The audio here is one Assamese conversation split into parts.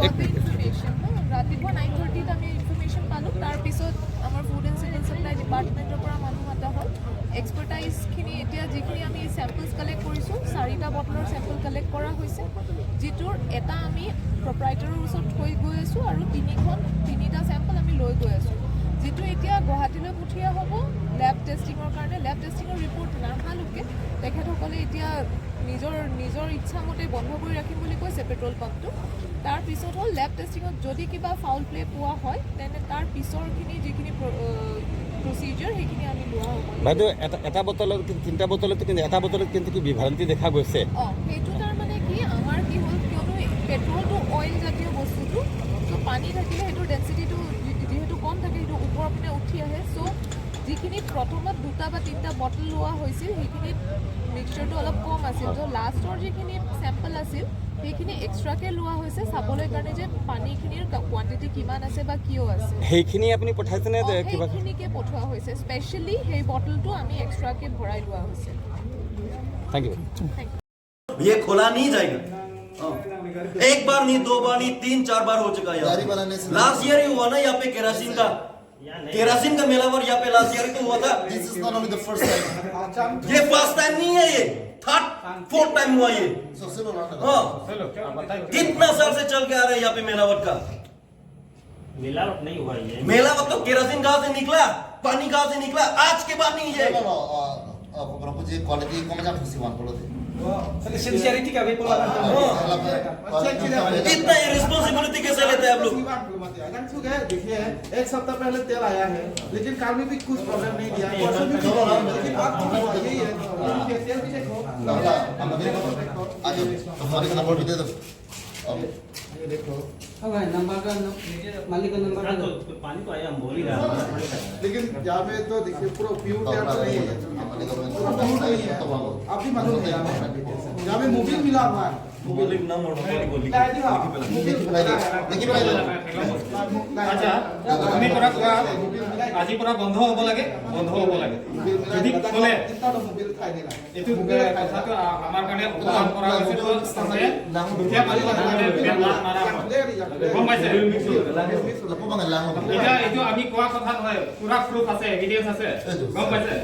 got the information. ৰাতিপুৱা 9:30 আমি ইনফৰমেশ্যন পালোঁ। তাৰপিছত আমাৰ ফুড এণ্ড চিভিল ছাপ্লাই ডিপাৰ্টমেণ্টৰ পৰা মানুহ মাতা হ'ল। এক্সপাৰ্টাইজখিনি এতিয়া যিখিনি আমি চেম্পলছ কালেক্ট কৰিছোঁ, 4টা বটলৰ চেম্পল কালেক্ট কৰা হৈছে, যিটোৰ এটা আমি প্ৰপ্ৰাইটাৰৰ ওচৰত থৈ গৈ আছোঁ আৰু 3টা চেম্পল আমি লৈ গৈ আছোঁ, যিটো এতিয়া গুৱাহাটীলৈ পঠিওৱা হ'ব লেব টেষ্টিঙৰ কাৰণে। লেব টেষ্টিঙৰ ৰিপৰ্ট নাহালৈকে তেখেতসকলে এতিয়া নিজৰ ইচ্ছামতে বন্ধ কৰি ৰাখিম বুলি কৈছে পেট্ৰল পাম্পটো। তাৰপিছত হ'ল লেব টেষ্টিঙত যদি কিবা ফাউল প্লে পোৱা হয় তেনে তাৰ পিছৰখিনি যিখিনি প্ৰচিডিউৰ সেইখিনি আমি লোৱা হ'ব। বাইদেউ এটা বটলত 3টা বটলত কিন্তু এটা বটলত কিন্তু কি বিভ্ৰান্তি দেখা গৈছে। সেইটো তাৰমানে কি আমাৰ কি হ'ল, কিয়নো পেট্ৰলটো অইল জাতীয় বস্তুটো, চ' পানী থাকিলে সেইটোৰ ডেঞ্চিটিটো যিহেতু কম থাকে সেইটো ওপৰৰ পিনে উঠি আহে। চ' যিখিনি প্ৰথমত 2টা বা 3টা বটল লোৱা হৈছিল সেইখিনিত মিক্সচাৰটো অলপ কম আছিল। ত' লাষ্টৰ যিখিনি চেম্পল আছিল সেইখিনি এক্সট্ৰাকৈ লোৱা হৈছে চাবলৈ কাৰণে যে পানীখিনিৰ কোৱান্টিটি কিমান আছে বা কিয় আছে। সেইখিনি আপুনি পঠাইছেনে? সেইখিনিকে পঠোৱা হৈছে। স্পেচিয়েলি সেই বটলটো আমি এক্সট্ৰাকৈ ভৰাই লোৱা হৈছে। Thank you. ये खोला नहीं जाएगा। एक बार नहीं, 2 बार नहीं, 3-4 बार हो चुका है। लास्ट ईयर ही हुआ ना यहाँ पे केरासिन का मेलावर यहाँ पे लास्ट ईयर ही तो हुआ था। This is not only the first time. ये फर्स्ट टाइम नहीं है, ये 3rd 4th टाइम हुआ ये। हाँ, कितना साल से चल के आ रहा है यहाँ पे मेलावट का। मिलावट नहीं हुआ ये। मेलावट तो केरासिन कहाँ से निकला, पानी कहाँ से निकला, आज के बाद नहीं है। Beberapa je quality kau macam festival kalau tu. Sincerity का भी कितना ये रिस्पॉन्सिबिलिटी कैसे लेते हैं आप लोग? देखिए एक सप्ताह पहले तेल आया है, लेकिन काल में भी कुछ प्रॉब्लम नहीं दिया, परसों भी लेकिन बात यही है तेल भी देखो। आज हमारे नंबर भी दे दो। ये देखो नंबर का मालिक का नंबर का तो पानी तो आया, हम बोल ही रहा है। लेकिन यहाँ में तो देखिए पूरा प्योर तेल तो नहीं है, पूरा प्योर नहीं है। आप भी मालूम है यहाँ में मोबिल मिला हुआ है। मोबिल नाम और बोली। আচ্ছা আমি পৰা কোৱা আজি পৰা বন্ধ হ'ব লাগে যদি ক'লে এইটো কথাটো আমাৰ কাৰণে অপমান কৰা হৈছে তো সামনে দুখীয়া মানুহৰ কাৰণে বেমাৰ মাৰা গম পাইছে Lepas mana lang? এতিয়া এইটো আমি কোৱা কথা নহয়, পুৰা প্ৰুফ আছে, এভিডেন্স আছে, গম পাইছে।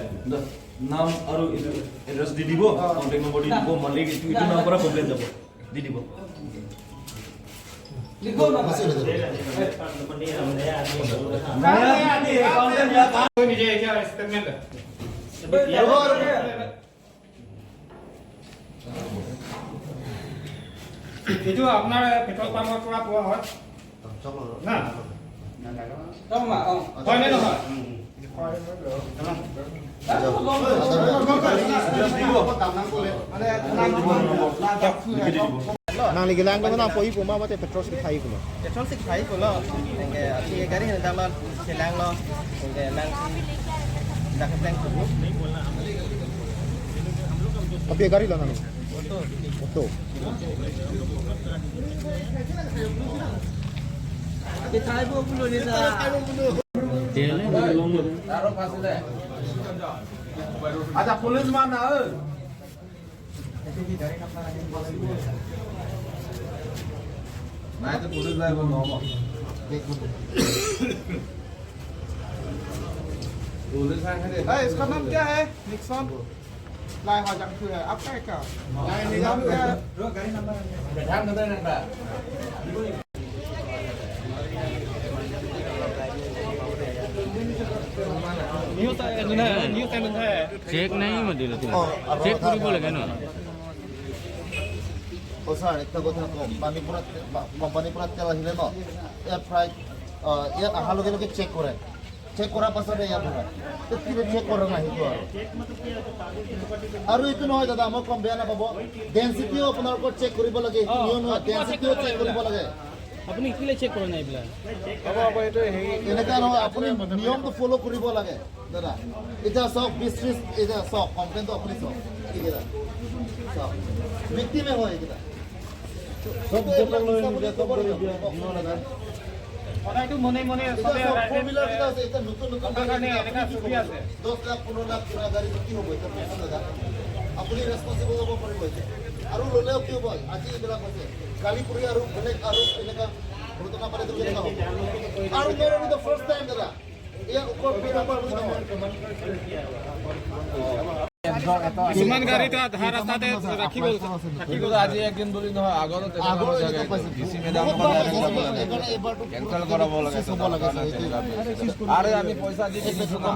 নাম আৰু এড্ৰেছ দি দিব, কন্টেক্ট নম্বৰ দি দিব, মালিক ইটো নাম পৰা কমপ্লেইন যাব দি দিব। Masih ada. নিজে এতিয়া ষ্টেটমেন্ট এইটো আপোনাৰ পেট্ৰল পাম্পৰ পৰা পোৱা হয় না? হয় নে নহয়? Nang ligilang ko na po ipo mama te petrol sik khai ko. Petrol sik khai ko lo. Engke si gari hen dang lo silang lo. Engke lang dak tank ko. Tapi gari lo nang. Auto. Ke thai bo pulo ni sa. Ada polis mana? Nah itu polis lah yang ngomong. Police है। इसका नाम क्या है? निक्सन। लाए हो जंग है आपका क्या? लाए निजाम क्या? गाड़ी नंबर চেক নাই মদিল তুমি চেক কৰিব লাগে ন। Osar itu kau tengok company pura tel ahile no. Ya fry ya ahal loge check kore. Check kora pasal ya pura. तो किने check kora nahi to aru itu নহয় দাদা মই কম বেয়া না পাব ডেন্সিটি আপোনাৰ কো চেক কৰিব লাগে নিয়ম হয় ডেন্সিটি চেক কৰিব লাগে Apni kile check koro na ibla. अब ये तो है এনেকা নহয় আপুনি নিয়মটো ফলো কৰিব লাগে দাদা এটা সব বিস্ট্রিস এটা সব কমপ্লেইন তো আপুনি সব ঠিক আছে সব ভিকটিমে হয় এটা সব দেখল এটা সব করে দিও না সদায়টো মনে মনে সবে ফৰ্মুলা কিটা আছে এটা নতুন নতুন কাৰণে এনেকা ছবি আছে 10 লাখ 15 লাখ পুৰা গাড়ী কি হ'ব এটা দাদা আপুনি ৰেসপন্সিবল হ'ব পাৰিব এটা আৰু ল'লেও কি হ'ব আজি এইবিলাক হৈছে কালি পৰি আৰু বেলেগ আৰু এনেকুৱা ঘটনা পাৰে তুমি দেখা হ'ব আৰু নট দ্য ফাৰ্ষ্ট টাইম দাদা ইয়াৰ ওপৰত পেপাৰ বুলি নহয় কিছুমান গাড়ীটো আধা ৰাস্তাতে ৰাখি গ'ল আজি একদিন বুলি নহয় আগতো আগৰ ডিচি মেডামৰ কেঞ্চেল কৰাব লাগে আৰু আমি পইচা দি কিনিছো না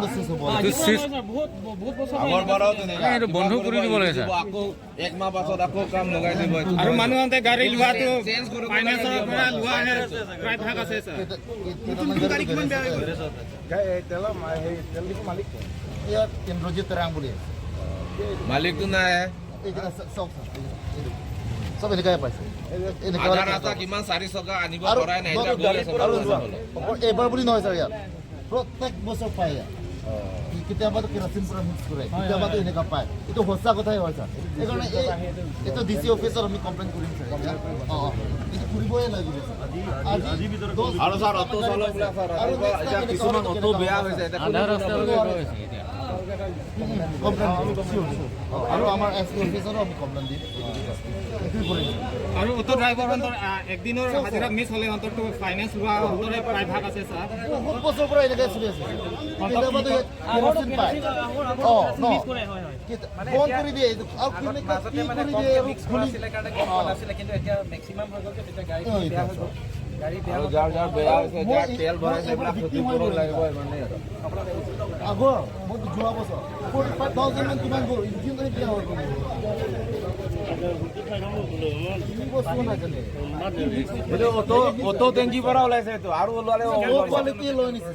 আগৰ বাৰত এইটো বন্ধ কৰি দিব লাগে স্যাৰ আকৌ এক মাহ পাছত আকৌ কাম লগাই দিব আৰু মানুহতে গাড়ী লোৱাটো ফাইনেন্সৰ পৰা লোৱা আহে প্ৰায় ভাগ আছে স্যাৰ গাড়ী কিমান বেয়া হৈ গ'ল ইয়াৰ কেন্দ্ৰজিৎ তেৰাং বুলি মালিকটো নাই চব এনেকুৱাই পাইছে আধা ৰাস্তা কিমান 4 চকা আনিব পৰাই নাই এইবাৰ বুলি নহয় ছাৰ ইয়াত প্ৰত্যেক বছৰ পায় ইয়াত কেতিয়াবাতো কেৰাচিন পৰা মিক্স কৰে কেতিয়াবাতো এনেকুৱা পায় এইটো সঁচা কথাই হয় ছাৰ সেইকাৰণে এইটো ডিচি অফিচত আমি কমপ্লেইন কৰিম ছাৰ এইটো কৰিবই লাগিব আৰু ছাৰ অটো চালকবিলাক ছাৰ এতিয়া কিছুমান অটো বেয়া হৈছে আধা ৰাস্তা আৰু আমাৰ এছ পি অফিচৰো আমি কমপ্লেইন দিম আৰু অটো ড্ৰাইভাৰ একদিনৰ হাজিৰা মিছ হ'লে অন্ততটো ফাইনেন্স লোৱা অন্তৰে প্ৰায় ভাগ আছে স্যাৰ বহুত বছৰৰ পৰা এনেকৈ চলি আছে কেতিয়াবাতো কেৰাচিন পায় বন্ধ কৰি দিয়ে এইটো আৰু কি কৰি দিয়ে কিন্তু এতিয়া মেক্সিমাম হৈ গ'ল যে তেতিয়া গাড়ী বেয়া হৈ গ'ল আৰু যাৰ যাৰ বেয়া হৈছে যাৰ তেল ভৰাইছে এইবিলাক ক্ষতিপূৰণ লাগিব ইমানে আৰু আগৰ বহুত যোৱা বছৰ 45,000 মান কিমান গ'ল ইঞ্জিন বেয়া হৈ গ'ল এইটো অটো টেংকি পৰা ওলাইছে এইটো আৰু ওলালে কোৱালিটি লৈ নিছে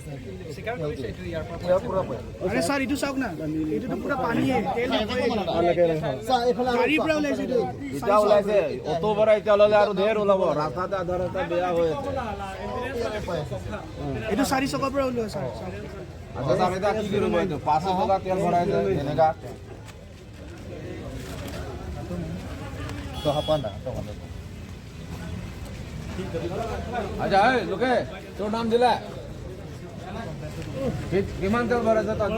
আৰে স্যাৰ এইটো চাওক না এইটো পুৰা পানী তেল গাড়ীৰ পৰা ওলাইছে এতিয়া ওলাইছে অটো পৰা এতিয়া ওলালে আৰু ধেৰ ওলাব ৰাস্তাতে আধা ৰাস্তা বেয়া হৈ আছে এইটো 4 চকাৰ পৰা ওলোৱা স্যাৰ আচ্ছা ছাৰ এতিয়া কি কৰিব এইটো 500 টকা তেল ভৰাইছে এনেকা আচ্ছা এই লোকে তোৰ নাম দিলা কিমান তেল ভৰাইছে তাত